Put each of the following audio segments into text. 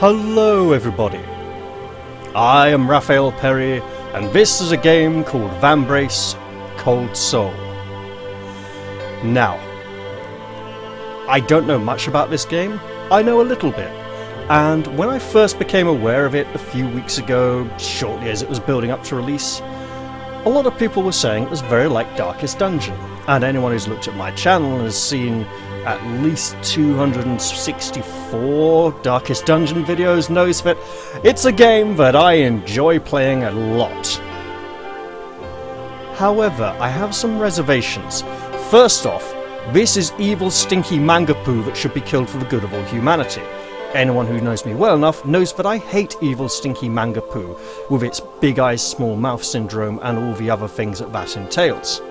Hello everybody, I am Raphael Perry and this is a game called Vambrace Cold Soul. Now, I don't know much about this game, I know a little bit, and when I first became aware of it a few weeks ago, shortly as it was building up to release, a lot of people were saying it was very like Darkest Dungeon, and anyone who's looked at my channel and has seen at least 264 Darkest Dungeon videos knows that it's a game that I enjoy playing a lot. However, I have some reservations. First off, this is evil stinky Manga Poo that should be killed for the good of all humanity. Anyone who knows me well enough knows that I hate evil stinky Manga Poo, with its big eyes small mouth syndrome and all the other things that entails.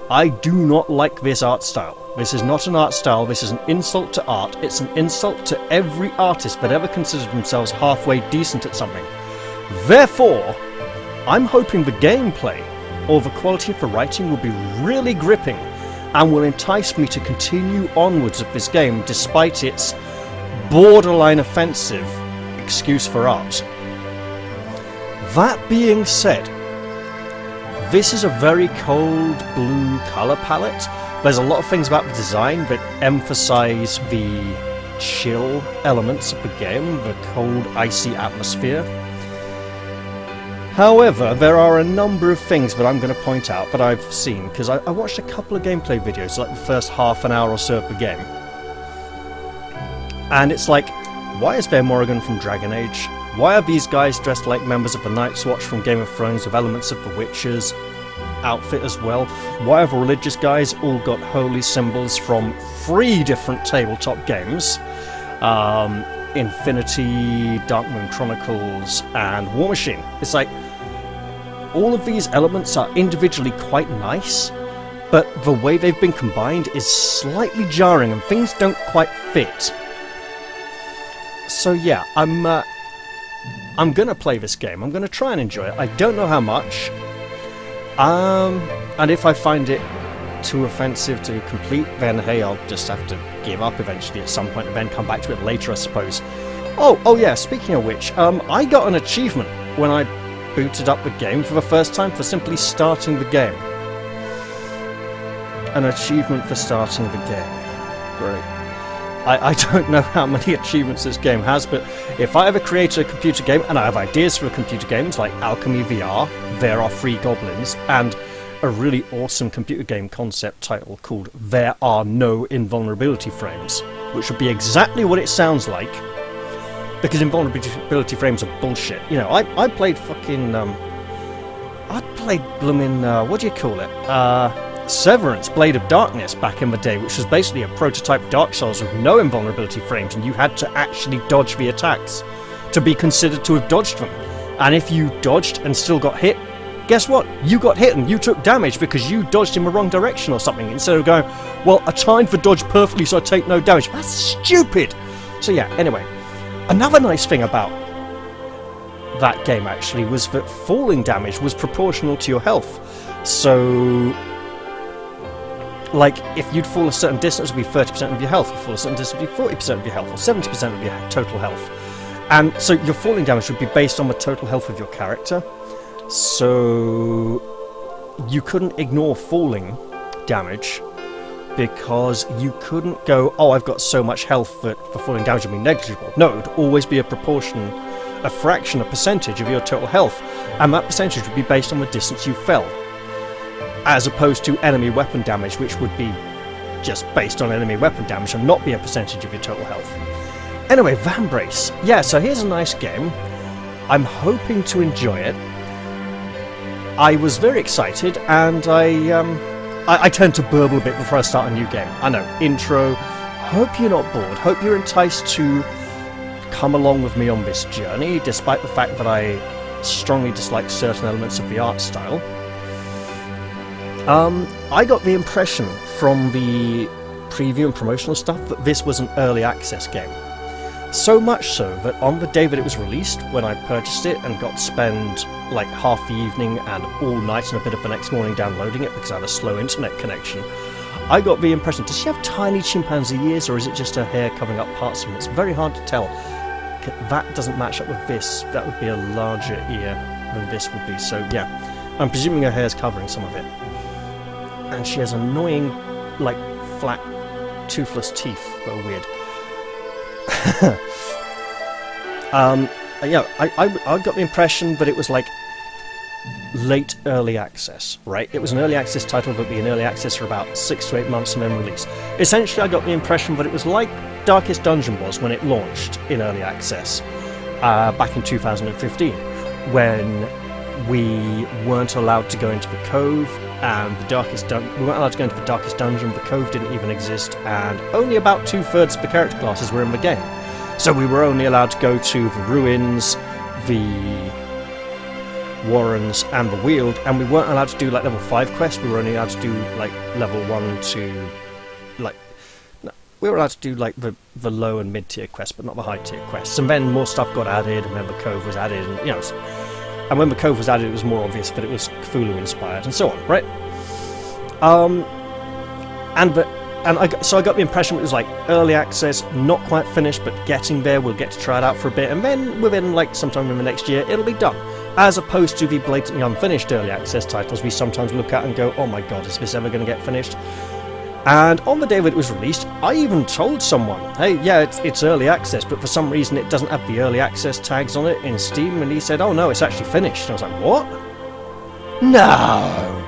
I do not like this art style. This is not an art style, this is an insult to art. It's an insult to every artist that ever considered themselves halfway decent at something. Therefore, I'm hoping the gameplay or the quality of the writing will be really gripping and will entice me to continue onwards of this game despite its borderline offensive excuse for art. That being said, this is a very cold blue colour palette. There's a lot of things about the design that emphasise the chill elements of the game, the cold, icy atmosphere. However, there are a number of things that I'm going to point out that I've seen, because I watched a couple of gameplay videos, like the first half an hour or so of the game. And it's like, why is there Morrigan from Dragon Age? Why are these guys dressed like members of the Night's Watch from Game of Thrones with elements of the Witcher's outfit as well? Why have religious guys all got holy symbols from 3 different tabletop games? Infinity, Moon Chronicles, and Warmachine. It's like, all of these elements are individually quite nice, but the way they've been combined is slightly jarring and things don't quite fit. So yeah, I'm gonna play this game. I'm gonna try and enjoy it. I don't know how much. And if I find it too offensive to complete, then hey, I'll just have to give up eventually at some point and then come back to it later, I suppose. Oh yeah, speaking of which, I got an achievement when I booted up the game for the first time for simply starting the game. An achievement for starting the game. Great. I don't know how many achievements this game has, but if I ever create a computer game, and I have ideas for computer games like Alchemy VR, There Are 3 Goblins, and a really awesome computer game concept title called There Are No Invulnerability Frames, which would be exactly what it sounds like, because invulnerability frames are bullshit. You know, I played fucking, I played bloomin', what do you call it? Severance, Blade of Darkness back in the day, which was basically a prototype Dark Souls with no invulnerability frames, and you had to actually dodge the attacks to be considered to have dodged them. And if you dodged and still got hit, guess what? You got hit and you took damage because you dodged in the wrong direction or something, instead of going, well, I timed the dodge perfectly so I take no damage. That's stupid! So yeah, anyway, another nice thing about that game actually was that falling damage was proportional to your health. So like, if you'd fall a certain distance, it would be 30% of your health. If you fall a certain distance, it would be 40% of your health, or 70% of your total health. And so your falling damage would be based on the total health of your character. So you couldn't ignore falling damage, because you couldn't go, oh, I've got so much health that the falling damage would be negligible. No, it would always be a proportion, a fraction, a percentage of your total health. And that percentage would be based on the distance you fell, as opposed to enemy weapon damage, which would be just based on enemy weapon damage and not be a percentage of your total health. Anyway, Vambrace. Yeah, so here's a nice game. I'm hoping to enjoy it. I was very excited, and I tend to burble a bit before I start a new game. I know, intro. Hope you're not bored. Hope you're enticed to come along with me on this journey, despite the fact that I strongly dislike certain elements of the art style. I got the impression from the preview and promotional stuff that this was an early access game. So much so that on the day that it was released, when I purchased it and got to spend like half the evening and all night and a bit of the next morning downloading it because I had a slow internet connection, I got the impression, does she have tiny chimpanzee ears, or is it just her hair covering up parts of it? It's very hard to tell, that doesn't match up with this. That would be a larger ear than this would be. So yeah, I'm presuming her hair's covering some of it. And she has annoying, like, flat, toothless teeth that are weird. Yeah, I got the impression that it was like late early access, right? It was an early access title that would be in early access for about 6 to 8 months and then release. Essentially, I got the impression that it was like Darkest Dungeon was when it launched in early access back in 2015, when we weren't allowed to go into the Cove, and we weren't allowed to go into the Darkest Dungeon. The Cove didn't even exist, and only about 2/3 of the character classes were in the game. So we were only allowed to go to the Ruins, the Warrens, and the Weald, and we weren't allowed to do like level 5 quests. We were only allowed to do like level 1 to like. No, we were allowed to do like the low and mid tier quests, but not the high tier quests. And then more stuff got added, and then the Cove was added, and you know. And when the Cove was added, it was more obvious that it was Cthulhu inspired, and so on, right? So I got the impression it was like early access, not quite finished, but getting there. We'll get to try it out for a bit, and then within like sometime in the next year, it'll be done. As opposed to the blatantly unfinished early access titles we sometimes look at and go, oh my god, is this ever going to get finished? And on the day that it was released, I even told someone, hey, yeah, it's early access, but for some reason it doesn't have the early access tags on it in Steam, and he said, oh no, it's actually finished. And I was like, what? No!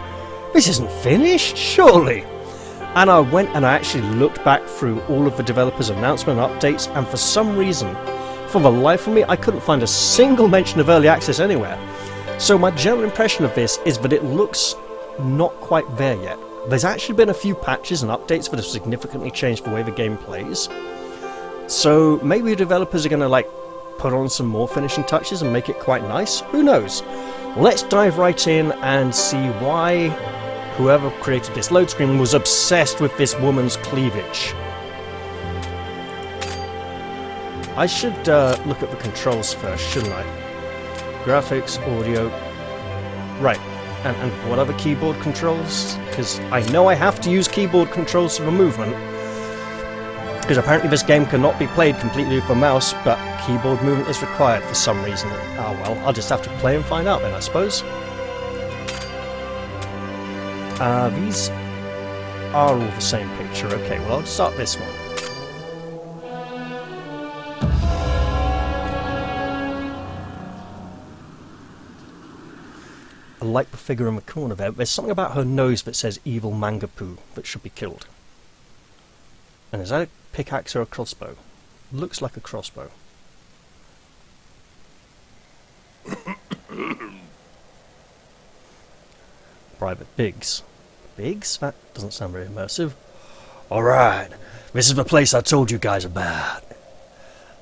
This isn't finished, surely! And I went and I actually looked back through all of the developers' announcement updates, and for some reason, for the life of me, I couldn't find a single mention of early access anywhere. So my general impression of this is that it looks not quite there yet. There's actually been a few patches and updates that have significantly changed the way the game plays. So maybe developers are going to like put on some more finishing touches and make it quite nice. Who knows? Let's dive right in and see why whoever created this load screen was obsessed with this woman's cleavage. I should look at the controls first, shouldn't I? Graphics, audio... Right. And what other keyboard controls? Because I know I have to use keyboard controls for the movement. Because apparently this game cannot be played completely with the mouse, but keyboard movement is required for some reason. Ah well, I'll just have to play and find out then, I suppose. These are all the same picture. Okay, well I'll start this one. I like the figure in the corner there. There's something about her nose that says evil Manga Poo that should be killed. And is that a pickaxe or a crossbow? Looks like a crossbow. Private Biggs. Biggs? That doesn't sound very immersive. Alright, this is the place I told you guys about.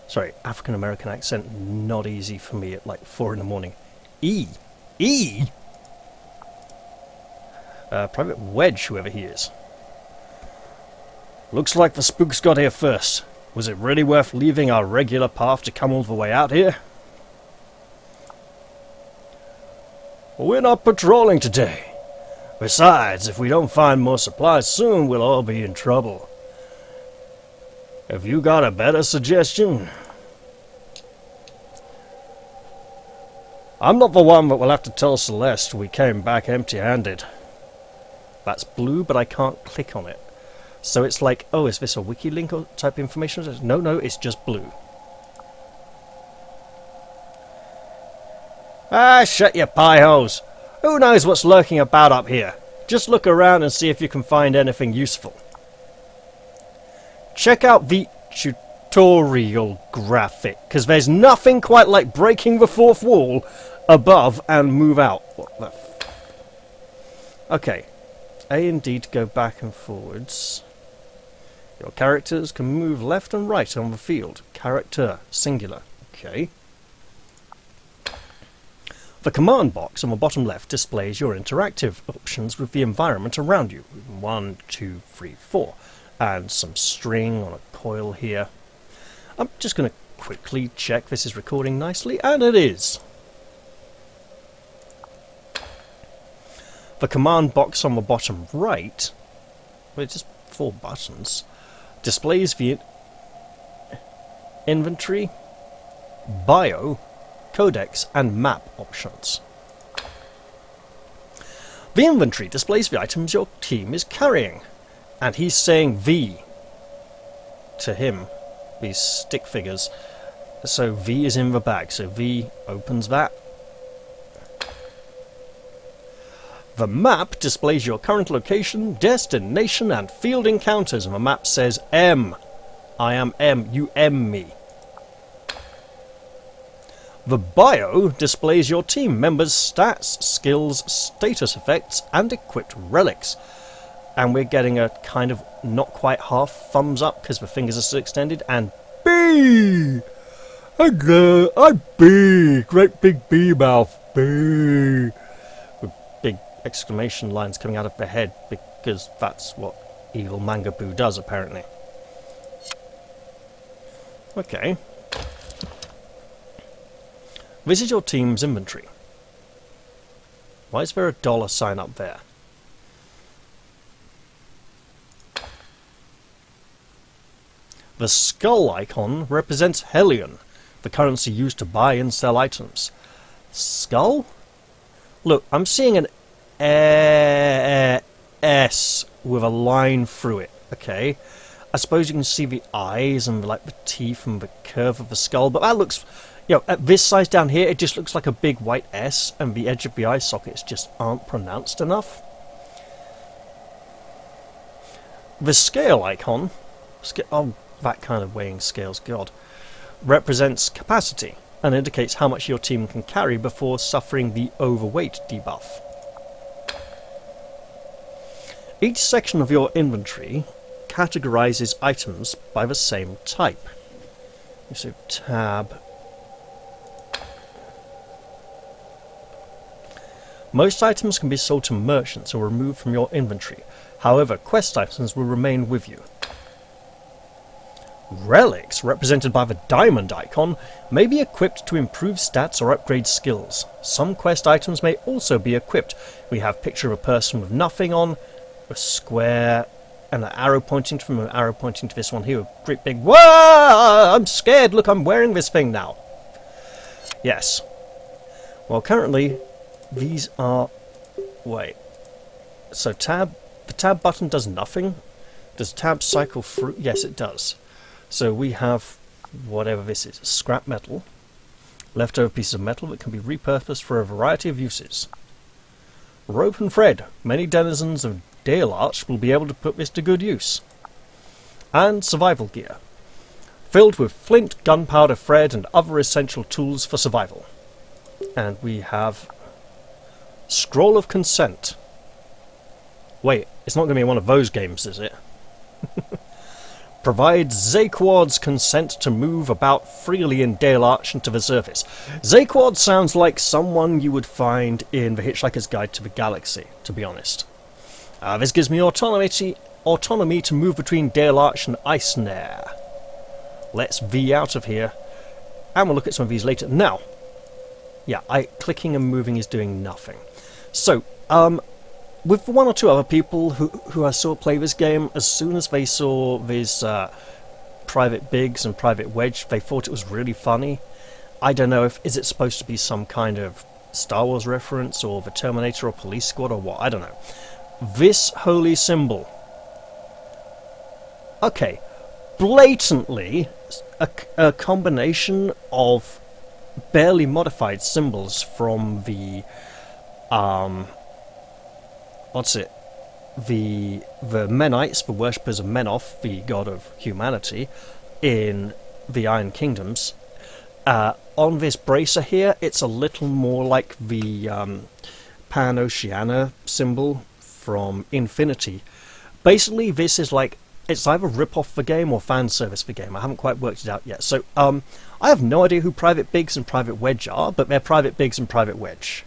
Sorry, African American accent, not easy for me at like 4 in the morning. E? Private Wedge, whoever he is. Looks like the spooks got here first. Was it really worth leaving our regular path to come all the way out here? We're not patrolling today. Besides, if we don't find more supplies soon, we'll all be in trouble. Have you got a better suggestion? I'm not the one that will have to tell Celeste we came back empty-handed. That's blue, but I can't click on it. So it's like, oh, is this a wiki link or type information? No, it's just blue. Ah, shut your pie holes. Who knows what's lurking about up here? Just look around and see if you can find anything useful. Check out the tutorial graphic, because there's nothing quite like breaking the fourth wall above and move out. What the okay. A and D to go back and forwards. Your characters can move left and right on the field. Character, singular. Okay. The command box on the bottom left displays your interactive options with the environment around you. 1, 2, 3, 4. And some string on a coil here. I'm just going to quickly check this is recording nicely, and it is. The command box on the bottom right, well, it's just 4 buttons, displays the inventory, bio, codex, and map options. The inventory displays the items your team is carrying, and he's saying V to him, these stick figures. So V is in the bag, so V opens that. The map displays your current location, destination, and field encounters, and the map says M. I am M, you M me. The bio displays your team members' stats, skills, status effects, and equipped relics. And we're getting a kind of not quite half thumbs up because the fingers are still extended, and B! I'm B! Great big B mouth, B! With big exclamation lines coming out of their head, because that's what evil Manga Poo does, apparently. Okay. This is your team's inventory. Why is there a $sign up there? The skull icon represents Hellion, the currency used to buy and sell items. Skull? Look, I'm seeing an S with a line through it, okay? I suppose you can see the eyes and like the teeth and the curve of the skull, but that looks... You know, at this size down here, it just looks like a big white S, and the edge of the eye sockets just aren't pronounced enough. The scale icon, oh, that kind of weighing scales, God, represents capacity, and indicates how much your team can carry before suffering the overweight debuff. Each section of your inventory categorizes items by the same type. So tab... Most items can be sold to merchants or removed from your inventory. However, quest items will remain with you. Relics, represented by the diamond icon, may be equipped to improve stats or upgrade skills. Some quest items may also be equipped. We have a picture of a person with nothing on, a square, and an arrow pointing to this one here. A great big... Whoa! I'm scared! Look, I'm wearing this thing now. Yes. Well, currently... These are... Wait. So tab... The tab button does nothing? Does tab cycle through? Yes, it does. So we have whatever this is. Scrap metal. Leftover pieces of metal that can be repurposed for a variety of uses. Rope and thread. Many denizens of Dale Arch will be able to put this to good use. And survival gear. Filled with flint, gunpowder, thread, and other essential tools for survival. And we have... Scroll of Consent. Wait, it's not going to be one of those games, is it? Provides Zaquad's consent to move about freely in Dale Arch and to the surface. Zaquad sounds like someone you would find in The Hitchhiker's Guide to the Galaxy, to be honest. This gives me autonomy to move between Dale Arch and Icenair. Let's V out of here, and we'll look at some of these later. Now, yeah, clicking and moving is doing nothing. So, with one or two other people who I saw play this game, as soon as they saw this Private Biggs and Private Wedge, they thought it was really funny. I don't know is it supposed to be some kind of Star Wars reference, or the Terminator or Police Squad, or what? I don't know. This holy symbol. Okay, blatantly a combination of barely modified symbols from the the Menites, the worshippers of Menoth, the god of humanity, in the Iron Kingdoms. On this bracer here, it's a little more like the Pan-Oceania symbol from Infinity. Basically, this is like, it's either rip-off the game or fan service the game. I haven't quite worked it out yet. So, I have no idea who Private Biggs and Private Wedge are, but they're Private Biggs and Private Wedge.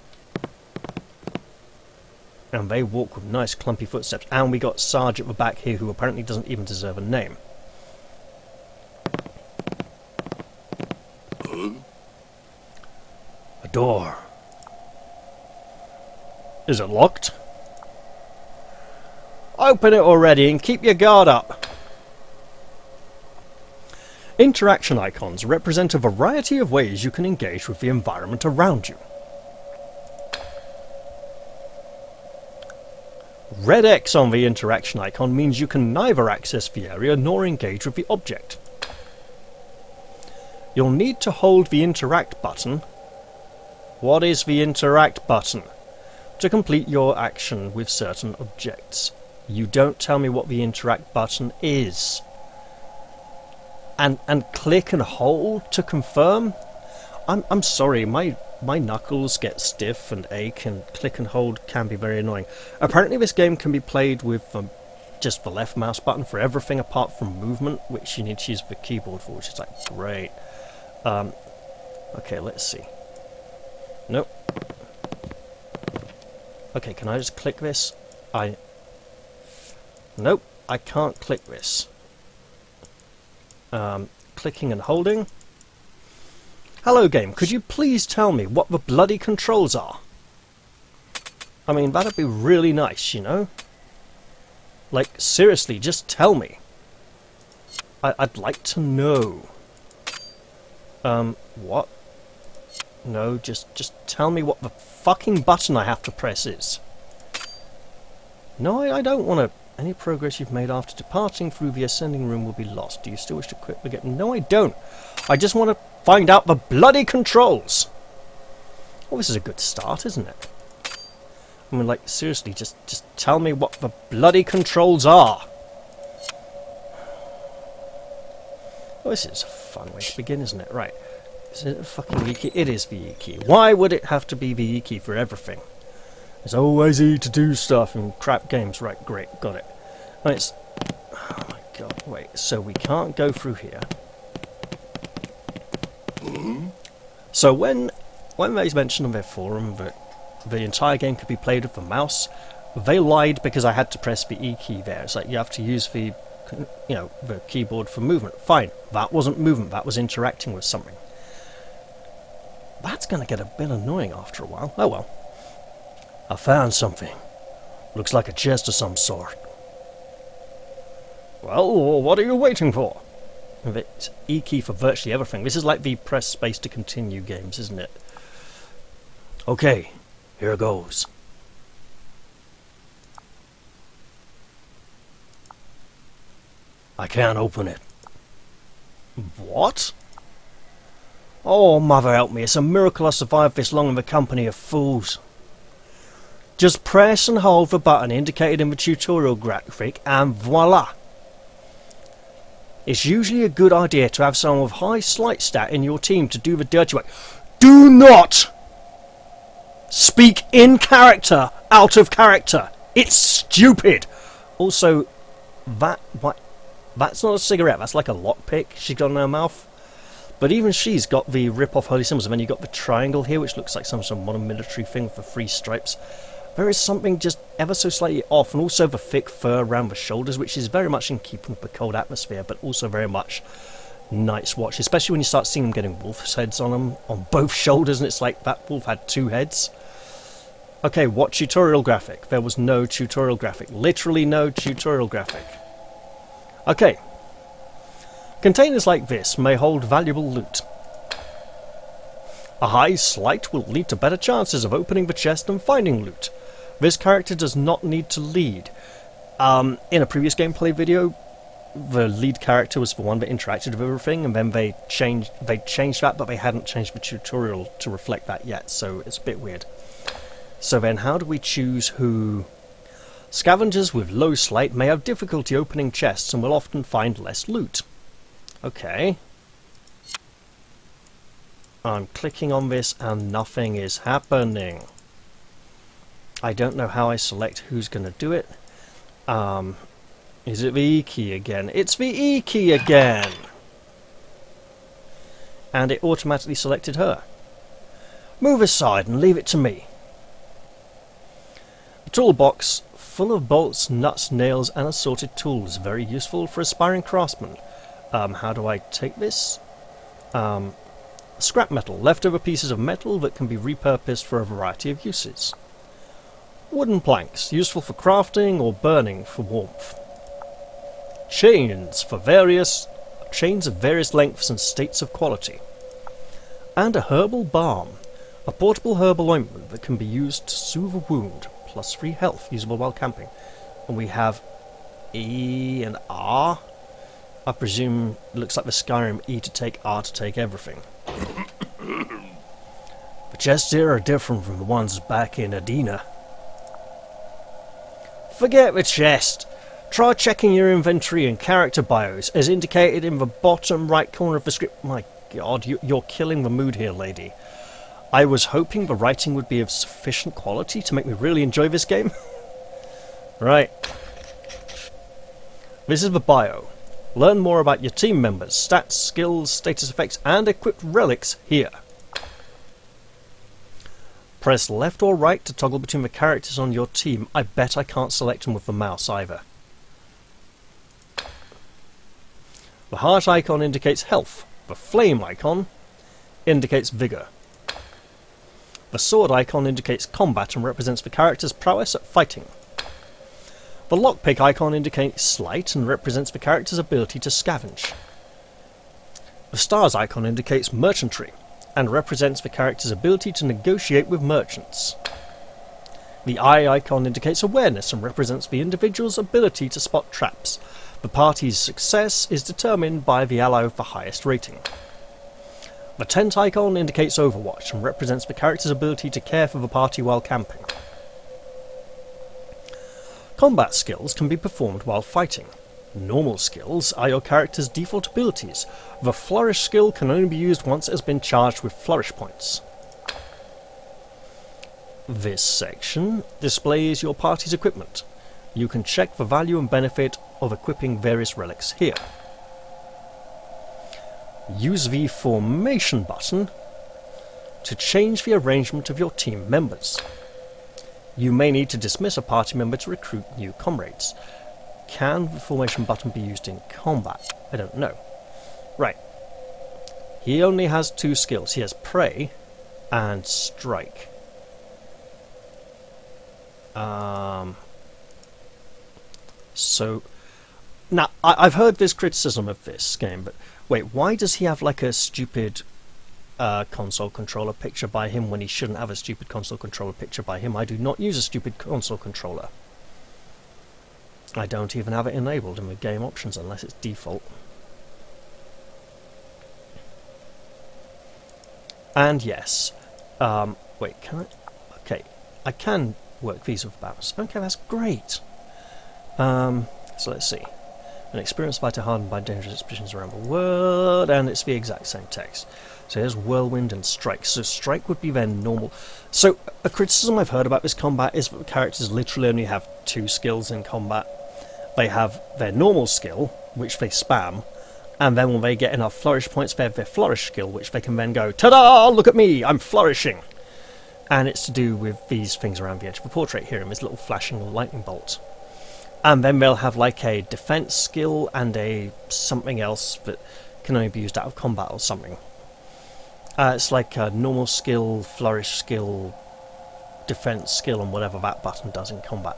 And they walk with nice clumpy footsteps. And we got Sarge at the back here, who apparently doesn't even deserve a name. A door. Is it locked? Open it already and keep your guard up. Interaction icons represent a variety of ways you can engage with the environment around you. Red X on the interaction icon means you can neither access the area nor engage with the object. You'll need to hold the interact button. What is the interact button? To complete your action with certain objects. You don't tell me what the interact button is. And click and hold to confirm? I'm sorry, my knuckles get stiff and ache, and click and hold can be very annoying. Apparently this game can be played with just the left mouse button for everything apart from movement, which you need to use the keyboard for, which is like great. Okay, let's see. Nope. Okay, can I just click this? Nope, I can't click this. Clicking and holding. Hello game, could you please tell me what the bloody controls are? I mean, that'd be really nice, you know? Like, seriously, just tell me. I'd like to know. What? No, just tell me what the fucking button I have to press is. No, I don't want to... Any progress you've made after departing through the ascending room will be lost. Do you still wish to quit the game? No, I don't. I just want to find out the bloody controls. Well, this is a good start, isn't it? I mean, like, seriously, just tell me what the bloody controls are. Well, this is a fun way to begin, isn't it? Right. Is it a fucking E key? It is the E key. Why would it have to be the E key for everything? It's always easy to do stuff in crap games. Right, great, got it. And it's... Oh my god, wait, so we can't go through here. So when they mentioned on their forum that the entire game could be played with the mouse, they lied because I had to press the E key there. It's like you have to use the, you know, the keyboard for movement. Fine, that wasn't movement, that was interacting with something. That's going to get a bit annoying after a while. Oh well. I found something. Looks like a chest of some sort. Well, what are you waiting for? It's E key for virtually everything. This is like the press space to continue games, isn't it? Okay, here goes. I can't open it. What? Oh, mother help me, it's a miracle I survived this long in the company of fools. Just press and hold the button indicated in the tutorial graphic and voila! It's usually a good idea to have someone with high sleight stat in your team to do the dirty work. Do not speak in character, out of character. It's stupid. Also, that's not a cigarette, that's like a lockpick she's got in her mouth. But even she's got the rip-off holy symbols, and then you've got the triangle here, which looks like some sort of modern military thing with the 3 stripes. There is something just ever so slightly off, and also the thick fur around the shoulders, which is very much in keeping with the cold atmosphere, but also very much Night's Watch, especially when you start seeing them getting wolf's heads on them, on both shoulders, and it's like that wolf had 2 heads. Okay, what tutorial graphic? There was no tutorial graphic. Literally no tutorial graphic. Okay. Containers like this may hold valuable loot. A high sleight will lead to better chances of opening the chest and finding loot. This character does not need to lead. In a previous gameplay video, the lead character was the one that interacted with everything, and then they changed that, but they hadn't changed the tutorial to reflect that yet, so it's a bit weird. So then how do we choose who... Scavengers with low sleight may have difficulty opening chests and will often find less loot. Okay. I'm clicking on this and nothing is happening. I don't know how I select who's going to do it. Is it the E key again? It's the E key again! And it automatically selected her. Move aside and leave it to me. A toolbox full of bolts, nuts, nails and assorted tools. Very useful for aspiring craftsmen. How do I take this? Scrap metal. Leftover pieces of metal that can be repurposed for a variety of uses. Wooden planks. Useful for crafting or burning for warmth. Chains for various chains of various lengths and states of quality. And a herbal balm, a portable herbal ointment that can be used to soothe a wound, plus 3 health, usable while camping. And we have E and R. I presume it looks like the Skyrim E to take, R to take everything. The chests here are different from the ones back in Adina. Forget the chest. Try checking your inventory and character bios, as indicated in the bottom right corner of the script. My god, you're killing the mood here, lady. I was hoping the writing would be of sufficient quality to make me really enjoy this game. Right. This is the bio. Learn more about your team members, stats, skills, status effects, and equipped relics here. Press left or right to toggle between the characters on your team. I bet I can't select them with the mouse either. The heart icon indicates health. The flame icon indicates vigour. The sword icon indicates combat and represents the character's prowess at fighting. The lockpick icon indicates sleight and represents the character's ability to scavenge. The stars icon indicates merchantry and represents the character's ability to negotiate with merchants. The eye icon indicates awareness and represents the individual's ability to spot traps. The party's success is determined by the ally with the highest rating. The tent icon indicates Overwatch and represents the character's ability to care for the party while camping. Combat skills can be performed while fighting. Normal skills are your character's default abilities. The Flourish skill can only be used once it has been charged with Flourish points. This section displays your party's equipment. You can check the value and benefit of equipping various relics here. Use the Formation button to change the arrangement of your team members. You may need to dismiss a party member to recruit new comrades. Can the Formation button be used in combat? I don't know. Right. He only has 2 skills. He has Prey and Strike. So, now, I've heard this criticism of this game, but wait, why does he have like a stupid console controller picture by him when he shouldn't have a stupid console controller picture by him? I do not use a stupid console controller. I don't even have it enabled in the game options unless it's default. And yes, wait, can I? Okay, I can work these with bounce. Okay, that's great. So let's see. An experienced fighter hardened by dangerous expeditions around the world, and it's the exact same text. So here's Whirlwind and Strike. So Strike would be their normal. So a criticism I've heard about this combat is that the characters literally only have 2 skills in combat. They have their normal skill, which they spam, and then when they get enough flourish points, they have their flourish skill, which they can then go, ta-da! Look at me! I'm flourishing! And it's to do with these things around the edge of the portrait here, and this little flashing lightning bolt. And then they'll have like a defense skill and a something else that can only be used out of combat or something. It's like a normal skill, flourish skill, defense skill, and whatever that button does in combat.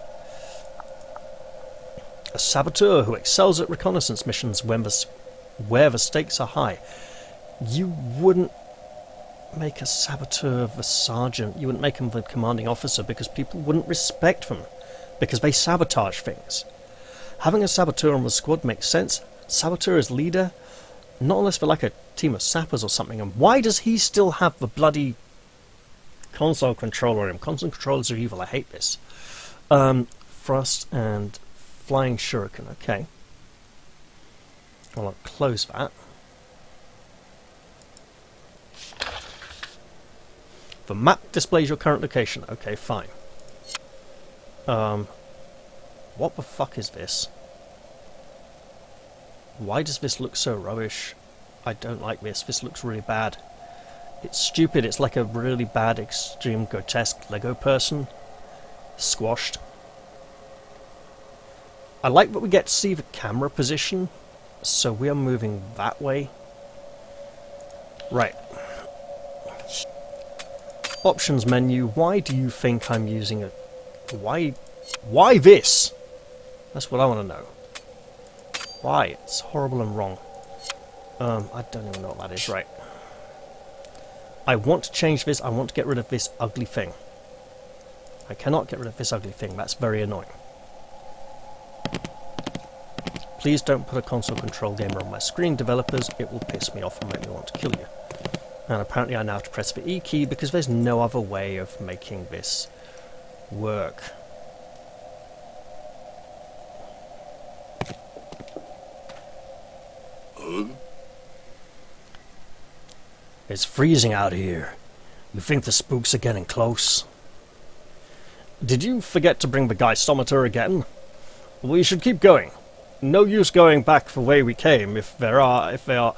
A saboteur who excels at reconnaissance missions where the stakes are high. You wouldn't make a saboteur the sergeant. You wouldn't make him the commanding officer because people wouldn't respect them. Because they sabotage things. Having a saboteur on the squad makes sense. Saboteur as leader, not unless they're like a team of sappers or something. And why does he still have the bloody console controller in him? Console controllers are evil, I hate this. Thrust and flying shuriken, okay. Well, I'll close that. The map displays your current location, okay, fine. What the fuck is this? Why does this look so rubbish? I don't like this. This looks really bad. It's stupid. It's like a really bad, extreme, grotesque Lego person. Squashed. I like that we get to see the camera position. So we are moving that way. Right. Options menu. Why do you think I'm using a... Why this? That's what I want to know. Why? It's horrible and wrong. I don't even know what that is, right. I want to change this, I want to get rid of this ugly thing. I cannot get rid of this ugly thing, that's very annoying. Please don't put a console control gamer on my screen, developers, it will piss me off and make me want to kill you. And apparently I now have to press the E key because there's no other way of making this work. It's freezing out here. You think the spooks are getting close? Did you forget to bring the geistometer again? We should keep going. No use going back the way we came if they are...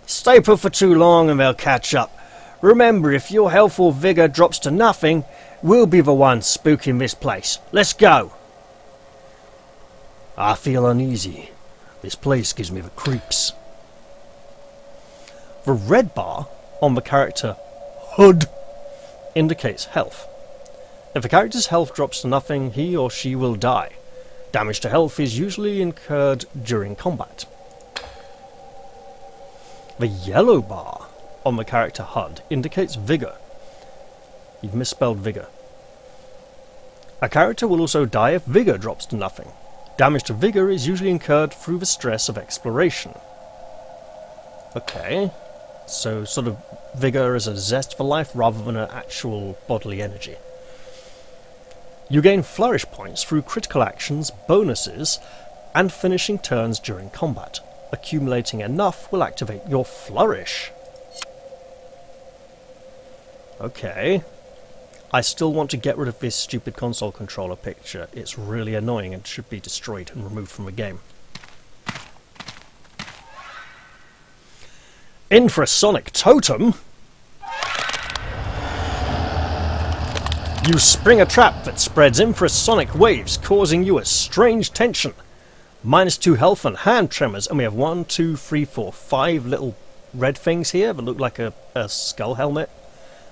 Stay put for too long and they'll catch up. Remember, if your health or vigor drops to nothing, we'll be the ones spooking this place. Let's go! I feel uneasy. This place gives me the creeps. The red bar on the character HUD indicates health. If a character's health drops to nothing, he or she will die. Damage to health is usually incurred during combat. The yellow bar on the character HUD indicates vigor. You've misspelled vigor. A character will also die if vigor drops to nothing. Damage to vigor is usually incurred through the stress of exploration. Okay, so sort of vigor as a zest for life rather than an actual bodily energy. You gain flourish points through critical actions, bonuses, and finishing turns during combat. Accumulating enough will activate your flourish. Okay. I still want to get rid of this stupid console controller picture. It's really annoying and should be destroyed and removed from the game. Infrasonic totem? You spring a trap that spreads infrasonic waves, causing you a strange tension. -2 health and hand tremors, and we have 1, 2, 3, 4, 5 little red things here that look like a skull helmet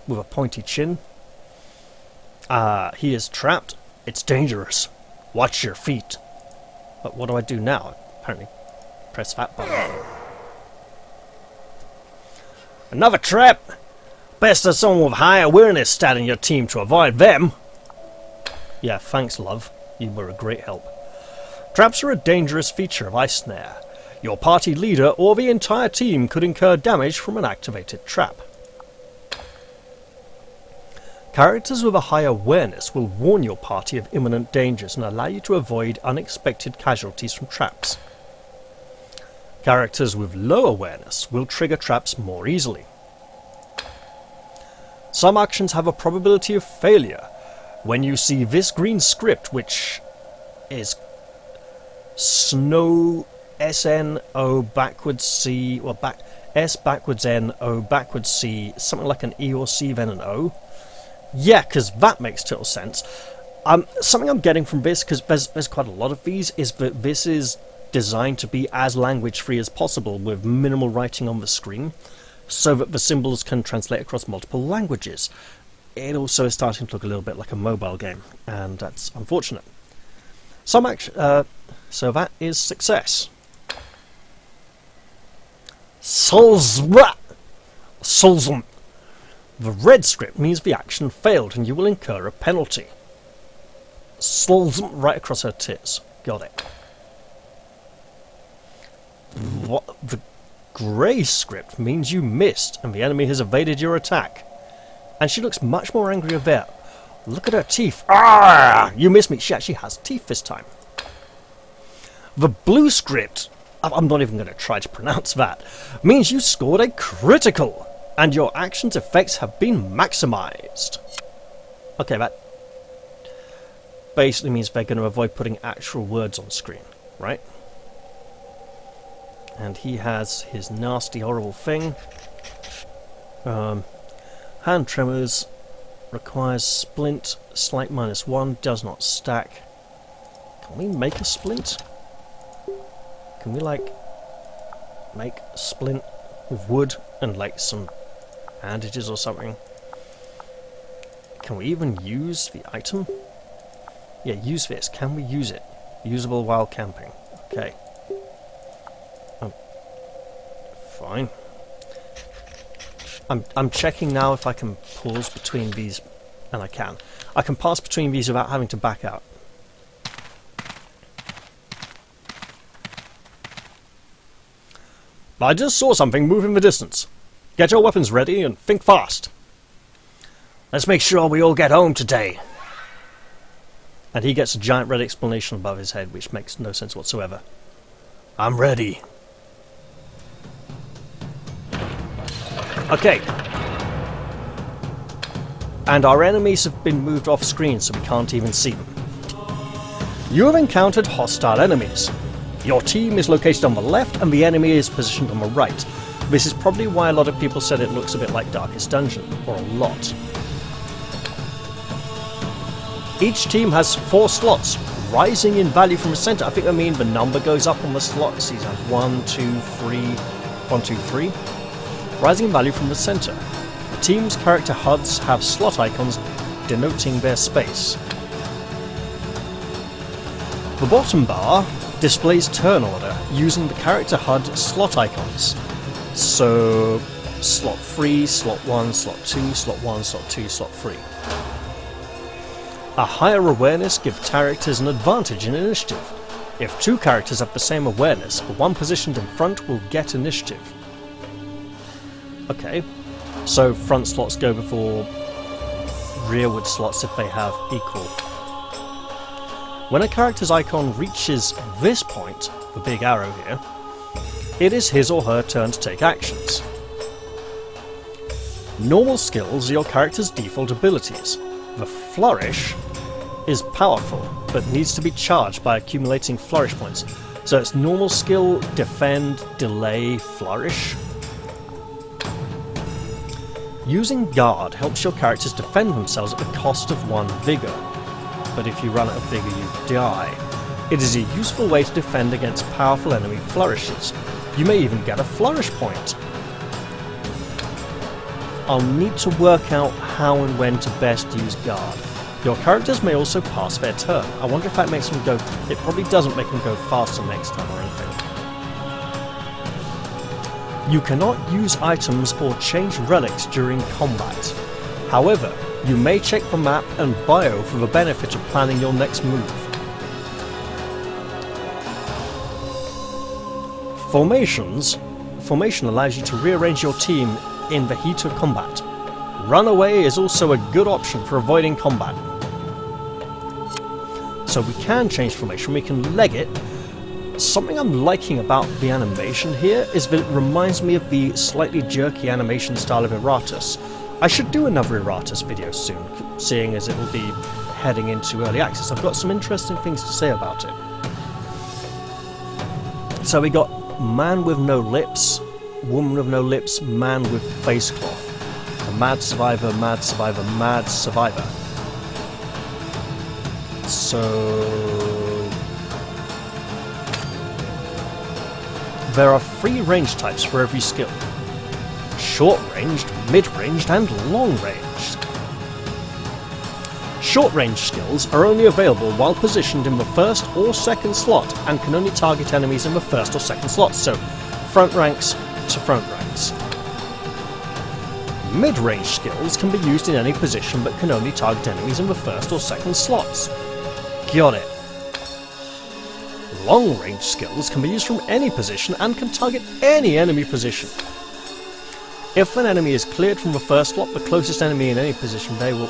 with a pointy chin. He is trapped. It's dangerous. Watch your feet. But what do I do now? Apparently press that button. Another trap! Best have someone with high awareness stat in your team to avoid them. Yeah, thanks, love. You were a great help. Traps are a dangerous feature of Ice Snare. Your party leader or the entire team could incur damage from an activated trap. Characters with a high awareness will warn your party of imminent dangers and allow you to avoid unexpected casualties from traps. Characters with low awareness will trigger traps more easily. Some actions have a probability of failure. When you see this green script, which is Snow SNO backwards C, or S backwards N, O backwards C, something like an E or C then an O. Yeah, because that makes total sense. Something I'm getting from this, because there's quite a lot of these, is that this is designed to be as language free as possible with minimal writing on the screen, so that the symbols can translate across multiple languages. It also is starting to look a little bit like a mobile game, and that's unfortunate. So that is success. Solzm. The red script means the action failed and you will incur a penalty. Solzm right across her tits. Got it. What? The grey script means you missed and the enemy has evaded your attack. And she looks much more angry of that. Look at her teeth. Ah! You missed me. She actually has teeth this time. The blue script, I'm not even going to try to pronounce that, means you scored a critical and your action's effects have been maximized. Okay, that basically means they're going to avoid putting actual words on screen, right? And he has his nasty, horrible thing. Hand tremors requires splint, slight -1, does not stack. Can we make a splint? Can we, like, make splint with wood and, like, some bandages or something? Can we even use the item? Yeah, use this. Can we use it? Usable while camping. Okay. Fine. I'm checking now if I can pause between these, and I can. I can pass between these without having to back out. I just saw something move in the distance. Get your weapons ready and think fast. Let's make sure we all get home today. And he gets a giant red explanation above his head, which makes no sense whatsoever. I'm ready. Okay. And our enemies have been moved off screen, so we can't even see them. You have encountered hostile enemies. Your team is located on the left and the enemy is positioned on the right. This is probably why a lot of people said it looks a bit like Darkest Dungeon, or a lot. Each team has 4 slots, rising in value from the center. I think I mean the number goes up on the slots. These have 1, 2, 3, 1, 2, 3. Rising in value from the center. The team's character HUDs have slot icons denoting their space. The bottom bar displays turn order using the character HUD slot icons. So, slot 3, slot 1, slot 2, slot 1, slot 2, slot 3. A higher awareness gives characters an advantage in initiative. If 2 characters have the same awareness, the one positioned in front will get initiative. Okay, so front slots go before rearward slots if they have equal. When a character's icon reaches this point, the big arrow here, it is his or her turn to take actions. Normal skills are your character's default abilities. The Flourish is powerful, but needs to be charged by accumulating Flourish points. So it's normal skill, defend, delay, Flourish. Using Guard helps your characters defend themselves at the cost of 1 Vigor. But if you run out of Vigor, you die. It is a useful way to defend against powerful enemy flourishes. You may even get a Flourish point. I'll need to work out how and when to best use Guard. Your characters may also pass their turn. I wonder if that makes them go... It probably doesn't make them go faster next time or anything. You cannot use items or change relics during combat. However, you may check the map and bio for the benefit of planning your next move. Formation allows you to rearrange your team in the heat of combat. Runaway is also a good option for avoiding combat. So we can change formation, we can leg it. Something I'm liking about the animation here is that it reminds me of the slightly jerky animation style of Erratus. I should do another Erratus video soon, seeing as it will be heading into early access. I've got some interesting things to say about it. So we got man with no lips, woman with no lips, man with face cloth. A mad survivor, mad survivor, mad survivor. So... there are 3 range types for every skill. Short-ranged, mid-ranged, and long-ranged. Short-range skills are only available while positioned in the first or second slot and can only target enemies in the first or second slots, so front ranks to front ranks. Mid-range skills can be used in any position but can only target enemies in the first or second slots. Got it. Long-range skills can be used from any position and can target any enemy position. If an enemy is cleared from the first slot, the closest enemy in any position they will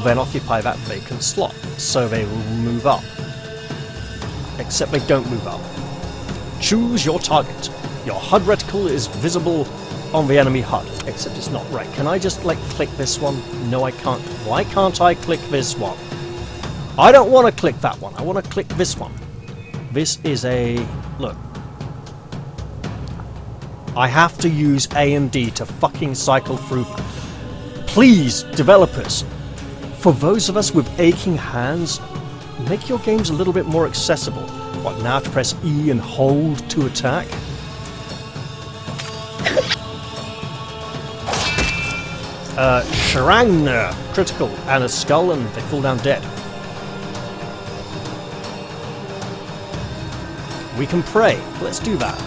then occupy that vacant slot, so they will move up. Except they don't move up. Choose your target. Your HUD reticle is visible on the enemy HUD, except it's not right. Can I just, click this one? No, I can't. Why can't I click this one? I don't want to click that one. I want to click this one. This is a... look. I have to use A and D to fucking cycle through. Please, developers, for those of us with aching hands, make your games a little bit more accessible. What, now to press E and hold to attack? Shrang, critical, and a skull, and they fall down dead. We can pray. Let's do that.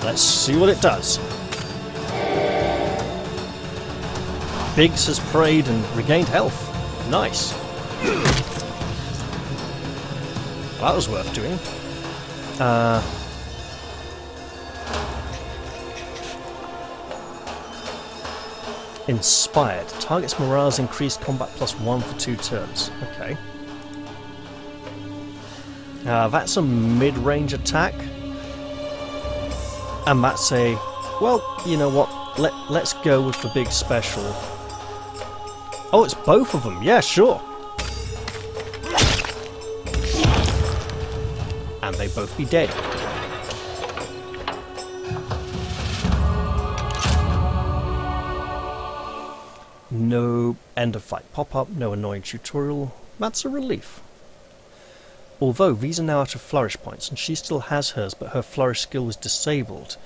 Let's see what it does. Biggs has prayed and regained health. Nice. Well, that was worth doing. Inspired. Target's morale's increased combat +1 for 2 turns. Okay. That's a mid-range attack. And that's a... Well, you know what? Let's go with the big special. Oh, it's both of them. Yeah, sure. And they both be dead. No end of fight pop-up, no annoying tutorial. That's a relief. Although these are now out of flourish points, and she still has hers, but her flourish skill was disabled.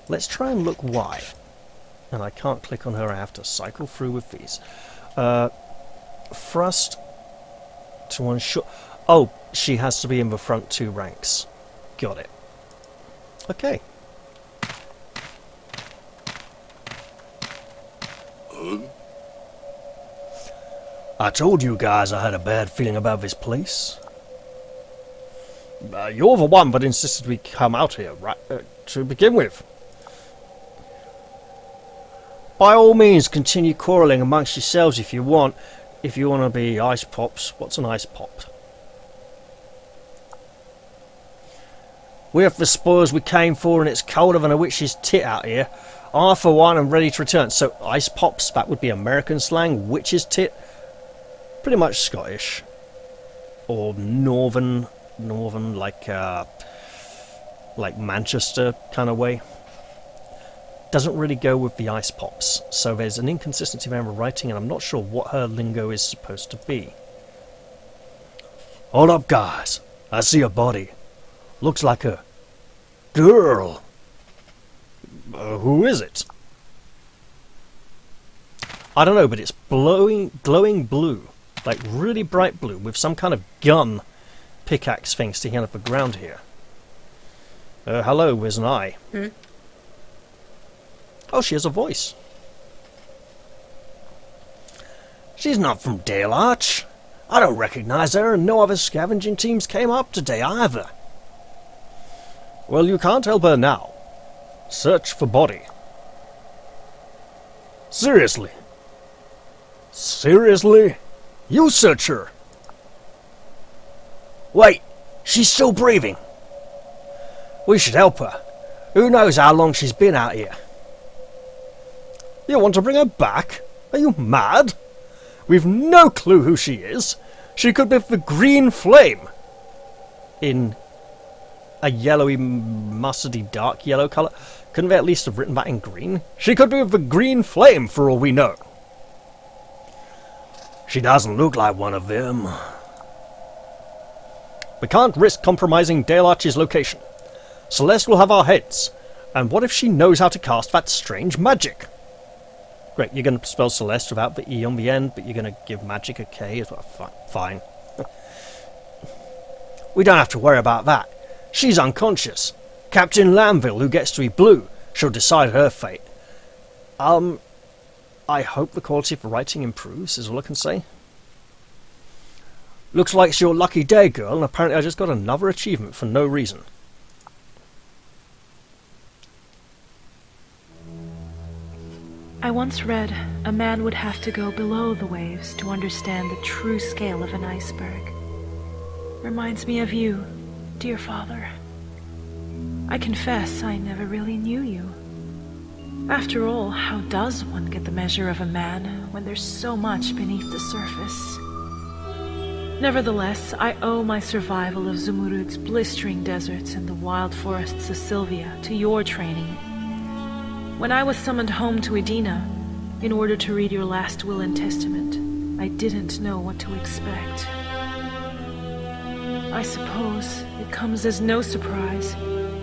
Let's try and look why. And I can't click on her, I have to cycle through with these. Thrust to one shot. Oh, she has to be in the front 2 ranks. Got it. Okay. I told you guys I had a bad feeling about this place. You're the one that insisted we come out here, right, to begin with. By all means, continue quarrelling amongst yourselves if you want. If you want to be ice pops, what's an ice pop? We have the spoils we came for, and it's colder than a witch's tit out here. I, for one, am ready to return. So, ice pops, that would be American slang. Witch's tit, pretty much Scottish. Or northern, like Manchester kind of way. Doesn't really go with the ice pops. So there's an inconsistency around the writing, and I'm not sure what her lingo is supposed to be. Hold up, guys. I see a body. Looks like a girl. Who is it? I don't know, but it's glowing blue. Like really bright blue with some kind of gun pickaxe thing sticking out of the ground here. Hello, there's an eye. Oh, she has a voice. She's not from Dale Arch. I don't recognize her, and no other scavenging teams came up today either. Well, you can't help her now. Search for body. Seriously? Seriously? You search her. Wait, she's still breathing. We should help her. Who knows how long she's been out here? You want to bring her back? Are you mad? We've no clue who she is. She could be the Green Flame. In a yellowy, mustardy, dark yellow colour. Couldn't they at least have written that in green? She could be the Green Flame for all we know. She doesn't look like one of them. We can't risk compromising Dale Arch's location. Celeste will have our heads. And what if she knows how to cast that strange magic? Great, you're going to spell Celeste without the E on the end, but you're going to give magic a K as well. Fine. We don't have to worry about that. She's unconscious. Captain Lanville, who gets to be blue, shall decide her fate. I hope the quality of the writing improves, is all I can say. Looks like it's your lucky day, girl, and apparently I just got another achievement for no reason. I once read a man would have to go below the waves to understand the true scale of an iceberg. Reminds me of you, dear father. I confess I never really knew you. After all, how does one get the measure of a man when there's so much beneath the surface? Nevertheless, I owe my survival of Zumurud's blistering deserts and the wild forests of Sylvia to your training. When I was summoned home to Edina, in order to read your last will and testament, I didn't know what to expect. I suppose it comes as no surprise.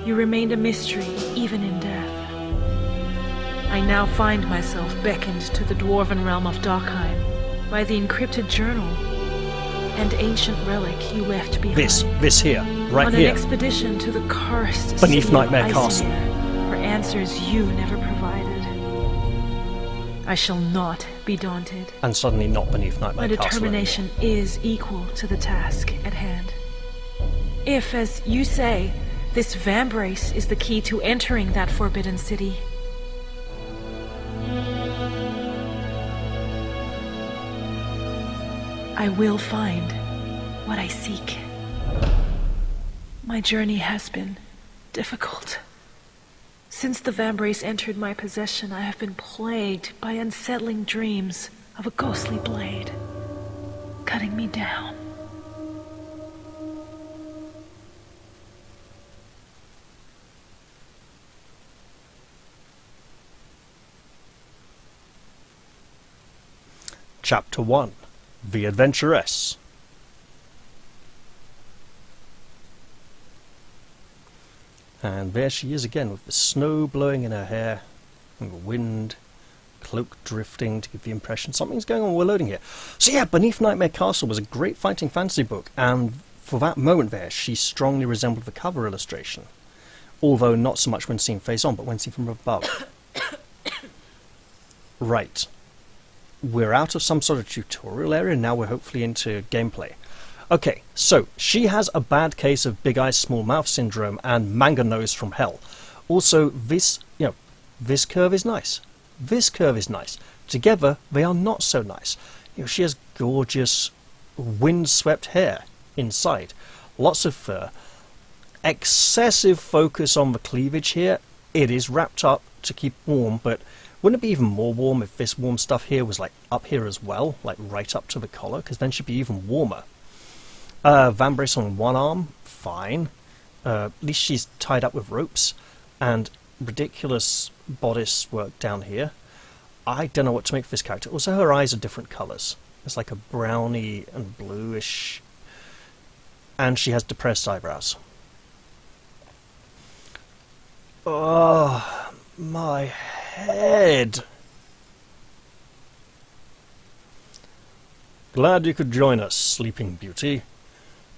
You remained a mystery, even in death. I now find myself beckoned to the dwarven realm of Darkheim by the encrypted journal and ancient relic you left behind. This here, right on here. An expedition to the cursed beneath city Nightmare of Castle. Isimir, where answers you never provided. I shall not be daunted. And suddenly not beneath Nightmare My Castle determination is equal to the task at hand. If, as you say, this Vambrace is the key to entering that forbidden city, I will find what I seek. My journey has been difficult. Since the Vambrace entered my possession, I have been plagued by unsettling dreams of a ghostly blade cutting me down. Chapter 1. The Adventuress. And there she is again, with the snow blowing in her hair, and the wind, cloak drifting to give the impression something's going on. We're loading here. So yeah, Beneath Nightmare Castle was a great fighting fantasy book, and for that moment there, she strongly resembled the cover illustration. Although not so much when seen face on, but when seen from above. Right. We're out of some sort of tutorial area, now we're hopefully into gameplay. Okay, so she has a bad case of big eyes, small mouth syndrome and manga nose from hell. Also, this curve is nice. This curve is nice. Together, they are not so nice. She has gorgeous, wind-swept hair inside. Lots of fur. Excessive focus on the cleavage here. It is wrapped up to keep warm, but wouldn't it be even more warm if this warm stuff here was like up here as well, like right up to the collar, because then she'd be even warmer. Vambrace on one arm, fine. At least she's tied up with ropes, and ridiculous bodice work down here. I don't know what to make of this character. Also, her eyes are different colours. It's like a browny and bluish, and she has depressed eyebrows. Oh, my head. Glad you could join us, Sleeping Beauty.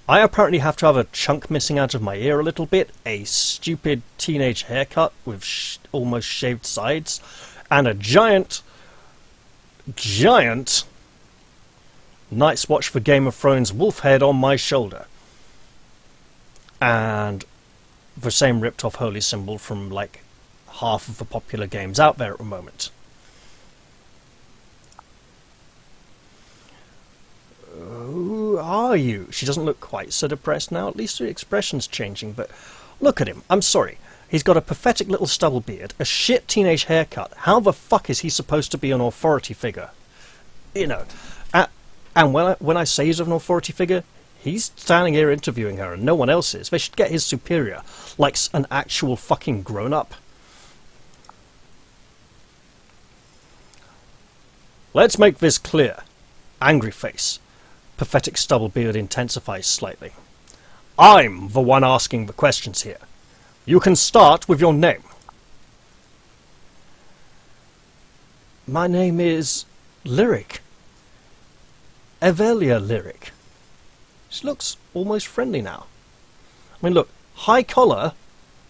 I apparently have to have a chunk missing out of my ear a little bit, a stupid teenage haircut with almost shaved sides, and a giant Night's Watch for Game of Thrones wolf head on my shoulder. And the same ripped off holy symbol from like half of the popular games out there at the moment. Who are you? She doesn't look quite so depressed now. At least her expression's changing, but look at him. I'm sorry. He's got a pathetic little stubble beard, a shit teenage haircut. How the fuck is he supposed to be an authority figure? You know. And when I say he's an authority figure, he's standing here interviewing her and no one else is. They should get his superior, like an actual fucking grown-up. Let's make this clear. Angry face. Pathetic stubble beard intensifies slightly. I'm the one asking the questions here. You can start with your name. My name is Lyric. Evelia Lyric. She looks almost friendly now. I mean, look, high collar,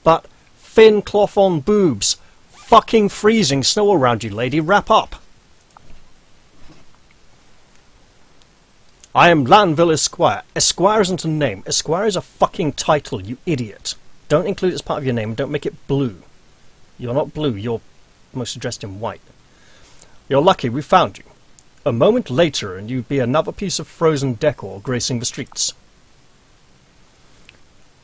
but thin cloth on boobs. Fucking freezing snow around you, lady. Wrap up. I am Lanville Esquire. Esquire isn't a name. Esquire is a fucking title, you idiot. Don't include it as part of your name. Don't make it blue. You're not blue. You're mostly dressed in white. You're lucky we found you. A moment later and you'd be another piece of frozen decor gracing the streets.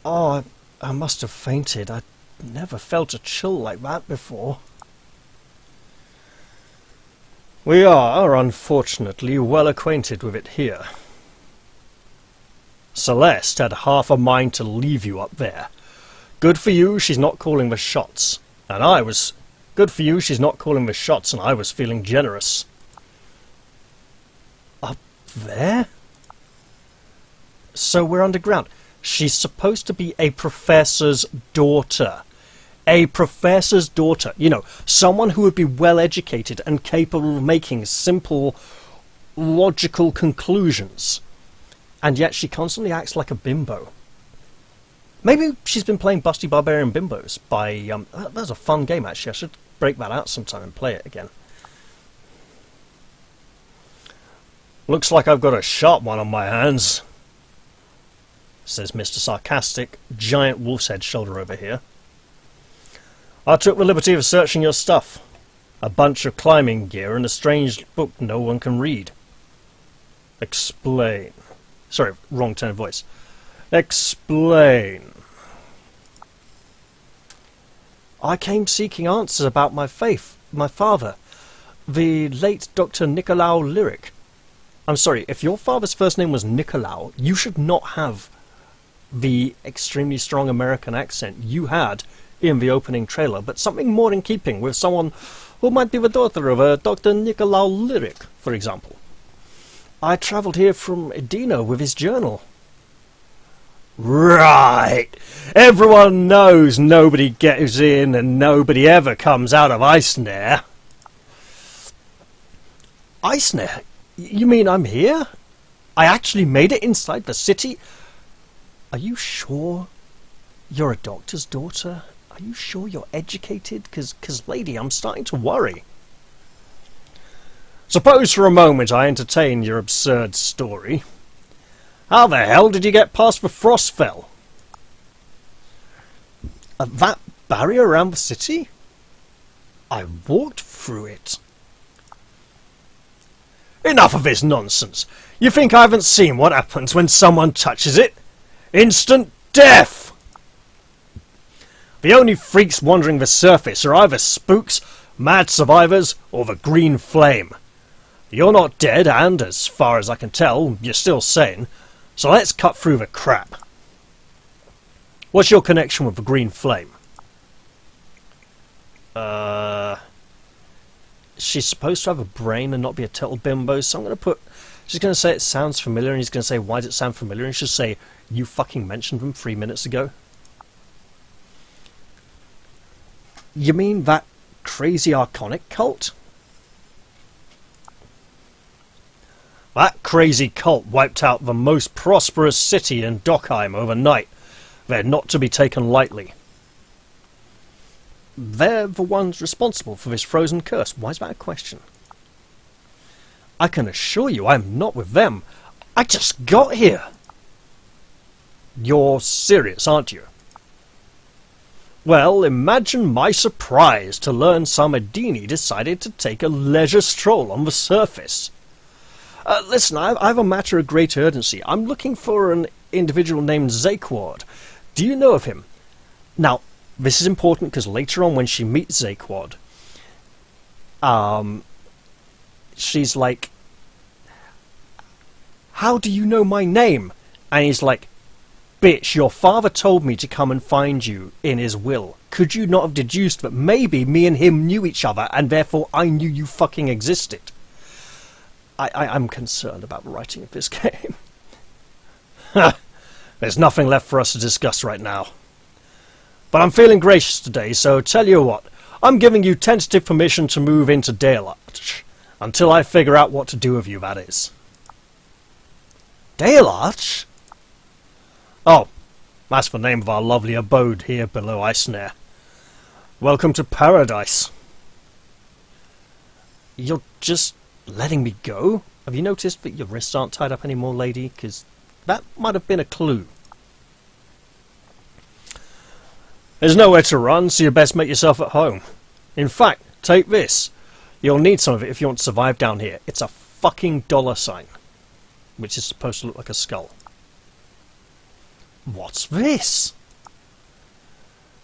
Oh, I must have fainted. I'd never felt a chill like that before. We are, unfortunately, well acquainted with it here. Celeste had half a mind to leave you up there. Good for you, she's not calling the shots. Good for you, she's not calling the shots, and I was feeling generous. Up there? So we're underground. She's supposed to be a professor's daughter. A professor's daughter. You know, someone who would be well educated and capable of making simple, logical conclusions. And yet she constantly acts like a bimbo. Maybe she's been playing Busty Barbarian Bimbos by... that was a fun game, actually. I should break that out sometime and play it again. Looks like I've got a sharp one on my hands, says Mr. Sarcastic, giant wolf's head shoulder over here. I took the liberty of searching your stuff. A bunch of climbing gear and a strange book no one can read. Explain. Sorry, wrong tone of voice. Explain. I came seeking answers about my faith, my father, the late Dr. Nicolau Lyric. I'm sorry, if your father's first name was Nicolau, you should not have the extremely strong American accent you had in the opening trailer, but something more in keeping with someone who might be the daughter of a Dr. Nicolau Lyric, for example. I travelled here from Edina with his journal. Right! Everyone knows nobody gets in and nobody ever comes out of Eisner. Eisner? You mean I'm here? I actually made it inside the city? Are you sure you're a doctor's daughter? Are you sure you're educated? Because, lady, I'm starting to worry. Suppose for a moment I entertain your absurd story. How the hell did you get past the Frostfell? That barrier around the city? I walked through it. Enough of this nonsense. You think I haven't seen what happens when someone touches it? Instant death! The only freaks wandering the surface are either spooks, mad survivors, or the green flame. You're not dead, and, as far as I can tell, you're still sane, so let's cut through the crap. What's your connection with the green flame? She's supposed to have a brain and not be a total bimbo, so I'm going to put... She's going to say it sounds familiar, and he's going to say, why does it sound familiar? And she'll say, you fucking mentioned them 3 minutes ago. You mean that crazy Archonic cult? That crazy cult wiped out the most prosperous city in Dockheim overnight. They're not to be taken lightly. They're the ones responsible for this frozen curse. Why is that a question? I can assure you I'm not with them. I just got here. You're serious, aren't you? Well, imagine my surprise to learn some Adini decided to take a leisure stroll on the surface. Listen, I have a matter of great urgency. I'm looking for an individual named Zaquard. Do you know of him? Now, this is important because later on when she meets Zaquard, she's like, how do you know my name? And he's like, bitch, your father told me to come and find you in his will. Could you not have deduced that maybe me and him knew each other and therefore I knew you fucking existed? I'm concerned about the writing of this game. There's nothing left for us to discuss right now. But I'm feeling gracious today, so tell you what, I'm giving you tentative permission to move into Daylarch. Until I figure out what to do with you, that is. Daylarch? Oh, that's the name of our lovely abode here below Eisner. Welcome to paradise. You're just letting me go? Have you noticed that your wrists aren't tied up anymore, lady? Because that might have been a clue. There's nowhere to run, so you best make yourself at home. In fact, take this. You'll need some of it if you want to survive down here. It's a fucking $sign, which is supposed to look like a skull. What's this?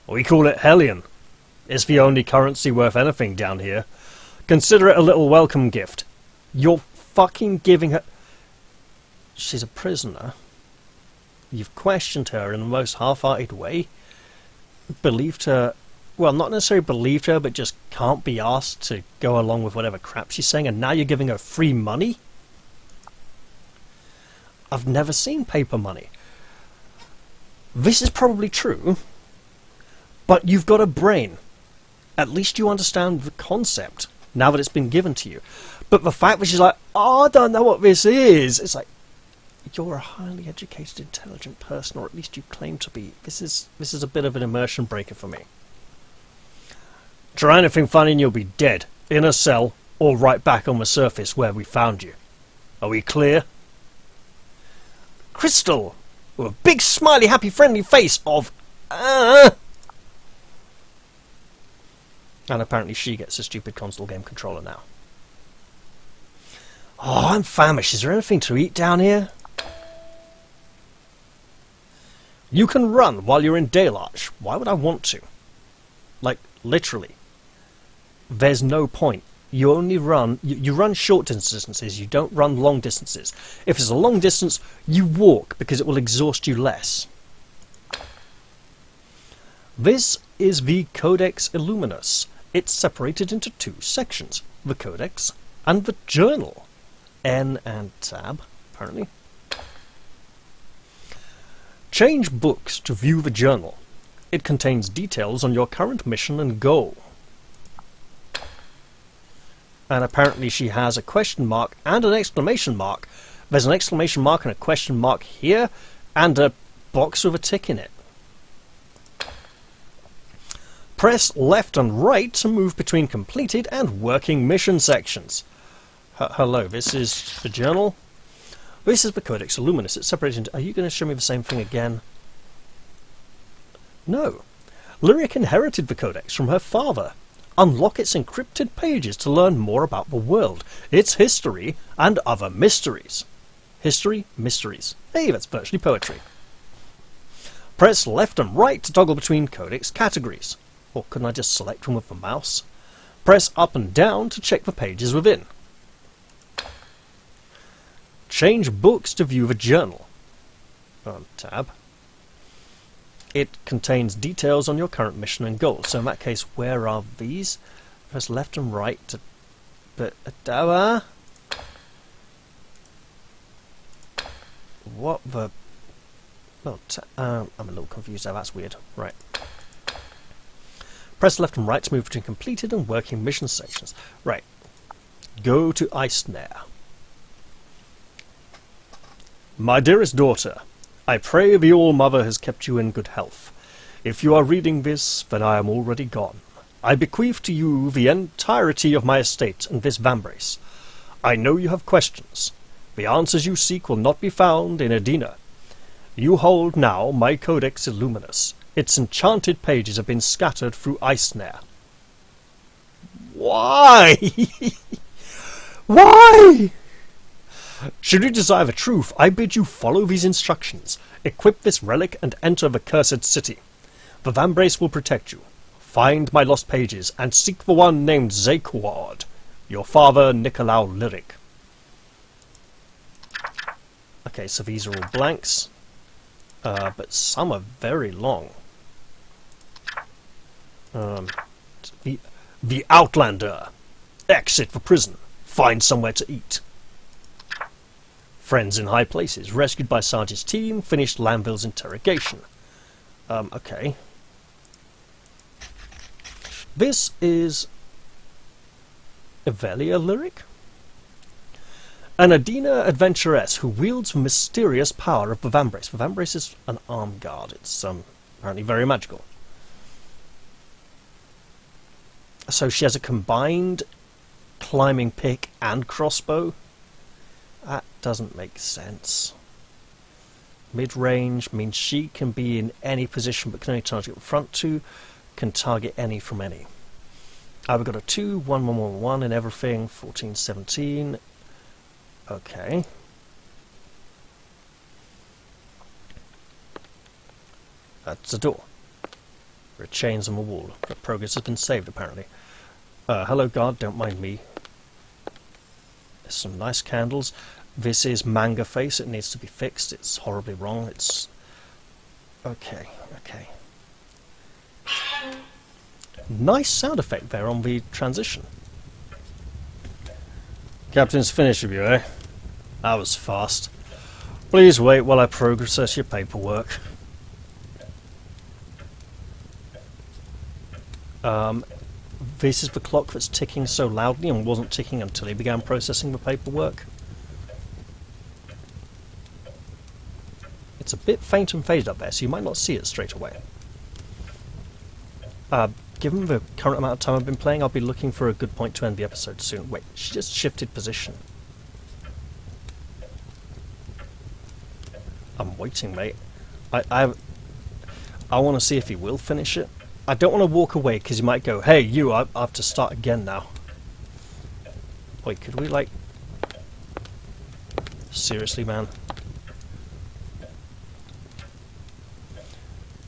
We call it Hellion. It's the only currency worth anything down here. Consider it a little welcome gift. You're fucking giving her... She's a prisoner. You've questioned her in the most half-hearted way. Believed her... Well, not necessarily believed her, but just can't be asked to go along with whatever crap she's saying, and now you're giving her free money? I've never seen paper money. This is probably true, but you've got a brain. At least you understand the concept, now that it's been given to you. But the fact that she's like, oh, I don't know what this is, it's like, You're a highly educated, intelligent person, or at least you claim to be. This is a bit of an immersion breaker for me. Try anything funny and you'll be dead, in a cell, or right back on the surface where we found you. Are we clear? Crystal, with a big, smiley, happy, friendly face of... And apparently she gets a stupid console game controller now. Oh, I'm famished. Is there anything to eat down here? You can run while you're in Delarch. Why would I want to? Like, literally. There's no point. You only run... You run short distances. You don't run long distances. If it's a long distance, you walk because it will exhaust you less. This is the Codex Illuminus. It's separated into two sections. The Codex and the Journal. N and tab, apparently. Change books to view the journal. It contains details on your current mission and goal. And apparently she has a question mark and an exclamation mark. There's an exclamation mark and a question mark here, and a box with a tick in it. Press left and right to move between completed and working mission sections. Hello, this is the journal. This is the Codex Illuminus. It's separated into... Are you going to show me the same thing again? No. Lyric inherited the Codex from her father. Unlock its encrypted pages to learn more about the world, its history, and other mysteries. History, mysteries. Hey, that's virtually poetry. Press left and right to toggle between Codex categories. Or couldn't I just select one with the mouse? Press up and down to check the pages within. Change books to view the journal. Tab. It contains details on your current mission and goals. So in that case, where are these? Press left and right to... What the... Oh, I'm a little confused there, that's weird. Right. Press left and right to move between completed and working mission sections. Right. Go to Eisner. My dearest daughter, I pray the All-Mother has kept you in good health. If you are reading this, then I am already gone. I bequeath to you the entirety of my estate and this Vambrace. I know you have questions. The answers you seek will not be found in Edina. You hold now my Codex Illuminus. Its enchanted pages have been scattered through Eisner. Why? Why? Should you desire the truth, I bid you follow these instructions. Equip this relic and enter the cursed city. The Vambrace will protect you. Find my lost pages and seek the one named Zaquard. Your father, Nicolau Lyric. Okay, so these are all blanks. But some are very long. The Outlander. Exit the prison. Find somewhere to eat. Friends in high places. Rescued by Sarge's team. Finished Lanville's interrogation. Okay. This is... Evelia Lyric? An Edina adventuress who wields the mysterious power of the Vambrace. The Vambrace is an arm guard. It's apparently very magical. So she has a combined climbing pick and crossbow. That doesn't make sense. Mid-range means she can be in any position but can only target the front two, can target any from any. We've got a 2, 1, 1, 1, 1 in everything, 14, 17. Okay. That's a door. There are chains on the wall. The progress has been saved, apparently. Hello, guard, don't mind me. There's some nice candles. This is Manga Face. It needs to be fixed. It's horribly wrong. It's... Okay, okay. Nice sound effect there on the transition. Captain's finished with you, eh? That was fast. Please wait while I process your paperwork. This is the clock that's ticking so loudly and wasn't ticking until he began processing the paperwork. bit faint and faded up there, so you might not see it straight away. Given the current amount of time I've been playing, I'll be looking for a good point to end the episode soon. Wait, she just shifted position. I'm waiting, mate. I want to see if he will finish it. I don't want to walk away because he might go, hey, you, I have to start again now. Wait, could we, like... Seriously, man?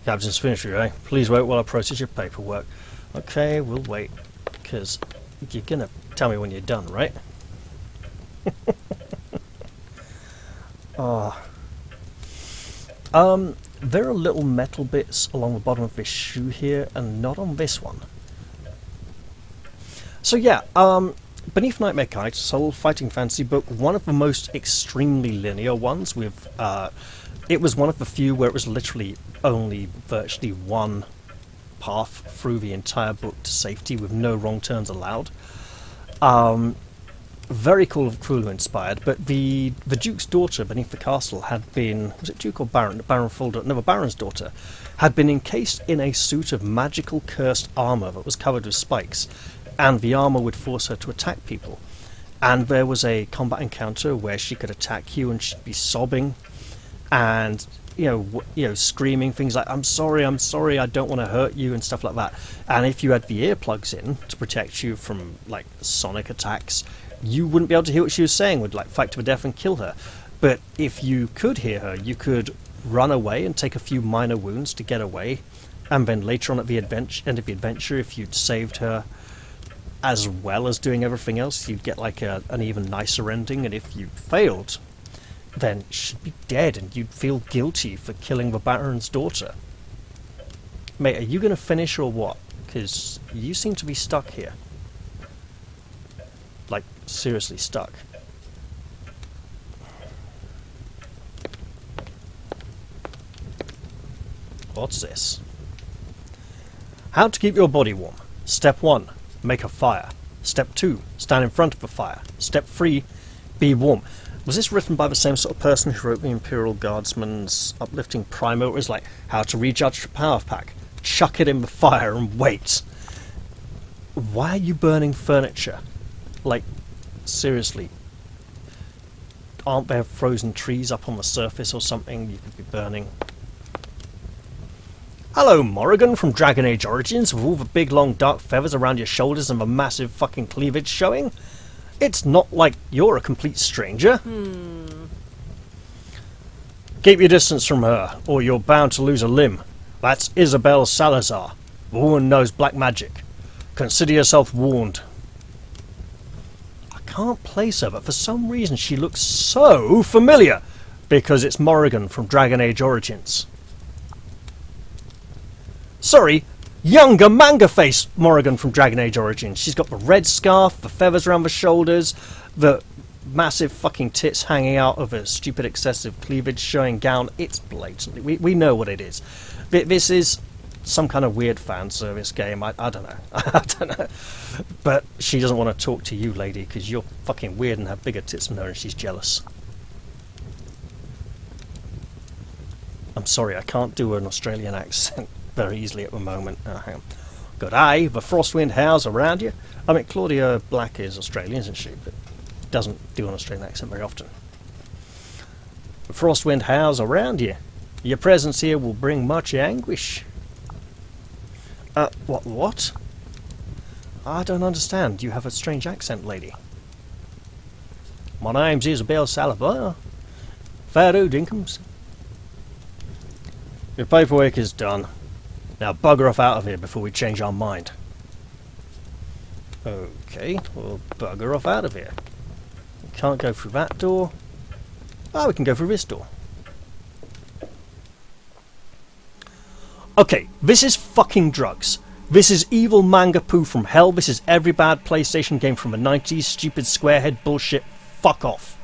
Captain's finished, eh? Please wait while I process your paperwork. Okay, we'll wait. Because you're going to tell me when you're done, right? There are little metal bits along the bottom of this shoe here, and not on this one. So yeah, Beneath Nightmare Kite, Soul Fighting Fantasy book, one of the most extremely linear ones with, it was one of the few where it was literally only virtually one path through the entire book to safety with no wrong turns allowed. Very Cthulhu inspired, but the Duke's daughter beneath the castle had been, was it Duke or Baron? Baron Fulda, no, the Baron's daughter, had been encased in a suit of magical cursed armour that was covered with spikes, and the armour would force her to attack people. And there was a combat encounter where she could attack you and she'd be sobbing, and you know, screaming things like, I'm sorry, I don't want to hurt you," and stuff like that. And if you had the earplugs in to protect you from like sonic attacks, you wouldn't be able to hear what she was saying, would like fight to the death and kill her. But if you could hear her, you could run away and take a few minor wounds to get away, and then later on at the end of the adventure, if you'd saved her as well as doing everything else, you'd get like an even nicer ending. And if you failed, then she'd be dead and you'd feel guilty for killing the Baron's daughter. Mate, are you going to finish or what? Because you seem to be stuck here. Like, seriously stuck. What's this? How to keep your body warm. Step 1. Make a fire. Step 2. Stand in front of a fire. Step 3. Be warm. Was this written by the same sort of person who wrote the Imperial Guardsman's Uplifting Primer? It was like, how to recharge your power pack. Chuck it in the fire and wait. Why are you burning furniture? Like, seriously. Aren't there frozen trees up on the surface or something you could be burning? Hello, Morrigan from Dragon Age Origins, with all the big long dark feathers around your shoulders and the massive fucking cleavage showing. It's not like you're a complete stranger. Keep your distance from her, or you're bound to lose a limb. That's Isabel Salazar. The woman knows black magic. Consider yourself warned. I can't place her, but for some reason she looks so familiar. Because it's Morrigan from Dragon Age Origins. Sorry, younger manga face Morrigan from Dragon Age Origins. She's got the red scarf, the feathers around the shoulders, the massive fucking tits hanging out of a stupid excessive cleavage showing gown. It's blatantly, we know what it is. This is some kind of weird fan service game. I don't know. I don't know. But she doesn't want to talk to you, lady, because you're fucking weird and have bigger tits than her and she's jealous. I'm sorry, I can't do an Australian accent very easily at the moment. Oh, hang on. Good day, the Frostwind howls around you. I mean, Claudia Black is Australian, isn't she? But doesn't do an Australian accent very often. The Frostwind howls around you. Your presence here will bring much anguish. What? I don't understand. You have a strange accent, lady. My name's Isabel Salazar. Fair do, Dinkums. Your paperwork is done. Now bugger off out of here before we change our mind. Okay, we'll bugger off out of here. We can't go through that door. Ah, we can go through this door. Okay, this is fucking drugs. This is evil Manga Poo from hell. This is every bad PlayStation game from the 90s. Stupid squarehead bullshit. Fuck off.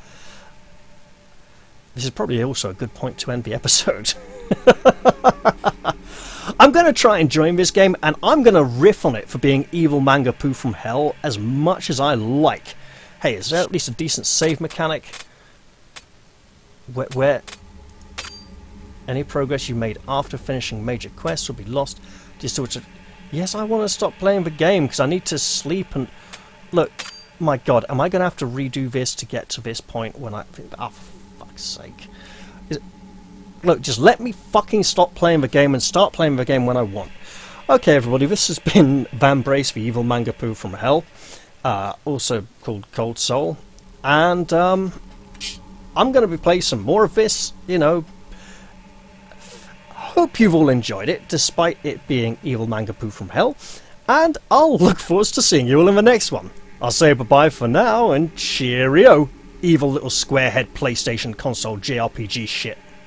This is probably also a good point to end the episode. I'm going to try enjoying this game, and I'm going to riff on it for being evil Manga Poo from hell as much as I like. Hey, is there at least a decent save mechanic? Where? Any progress you made after finishing major quests will be lost. Yes, I want to stop playing the game because I need to sleep and... Look, my god, am I going to have to redo this to get to this point when I... Oh, for fuck's sake. Look, just let me fucking stop playing the game and start playing the game when I want. Okay, everybody, this has been Vambrace, the evil Manga Poo from Hell. Also called Cold Soul. And, I'm going to be playing some more of this, you know... Hope you've all enjoyed it, despite it being Evil Manga Poo from Hell, and I'll look forward to seeing you all in the next one. I'll say bye-bye for now, and cheerio, evil little squarehead PlayStation console JRPG shit.